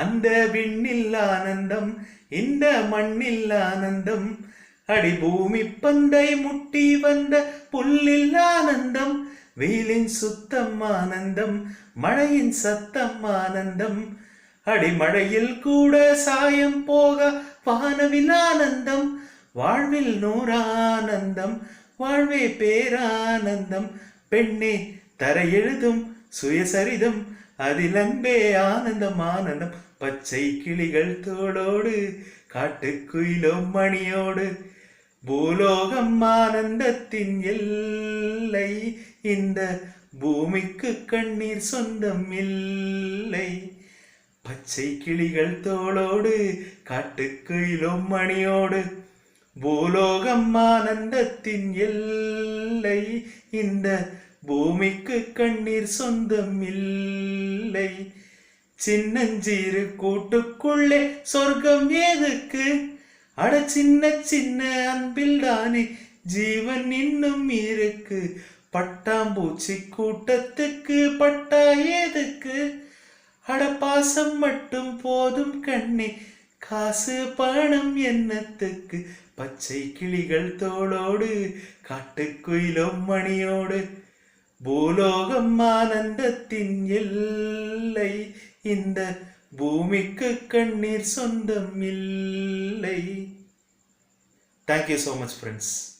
அந்த விண்ணில் ஆனந்தம், இந்த மண்ணில் ஆனந்தம், அடி பூமி பந்தை முட்டி வந்த புல்லில் ஆனந்தம், வெயிலின் சுத்தம் ஆனந்தம், மழையின் சத்தம் ஆனந்தம், அடிமழையில் கூட சாயம் போக வானவில் ஆனந்தம், வாழ்வில் நூறானந்தம், வாழ்வே பேரானந்தம், பெண்ணே தரை எழுதும் சுயசரிதம், அதில் அன்பே ஆனந்தம் ஆனந்தம், பச்சை கிளிகள் தோளோடு காட்டுக்குயிலும் மணியோடு, பூலோகம் ஆனந்தத்தின் எல்லை, இந்த பூமிக்கு கண்ணீர் சொந்தம் இல்லை. பச்சை கிளிகள் தோளோடு காட்டுக்குயிலும் மணியோடு, பூலோகம் ஆனந்தத்தின் எல்லை, இந்த பூமிக்கு கண்ணீர் சொந்தம் இல்லை. சின்னஞ்சீரு கூட்டுக்குள்ளே சொர்க்கம் ஏதுக்கு, அட சின்ன சின்ன அன்பில் தானே ஜீவன் இன்னும் இருக்கு. பட்டாம்பூச்சி கூட்டத்துக்கு பட்டா ஏதுக்கு, அட பாசம் மட்டும் போதும் கண்ணே, காசு பணம் என்னத்துக்கு. பச்சை கிளிகள் தோளோடு காட்டுக்குயிலும் மணியோடு, பூலோகம் ஆனந்தத்தின் எல்லை, இந்த பூமிக்கு கண்ணீர் சொந்தம் இல்லை. Thank you so much, friends.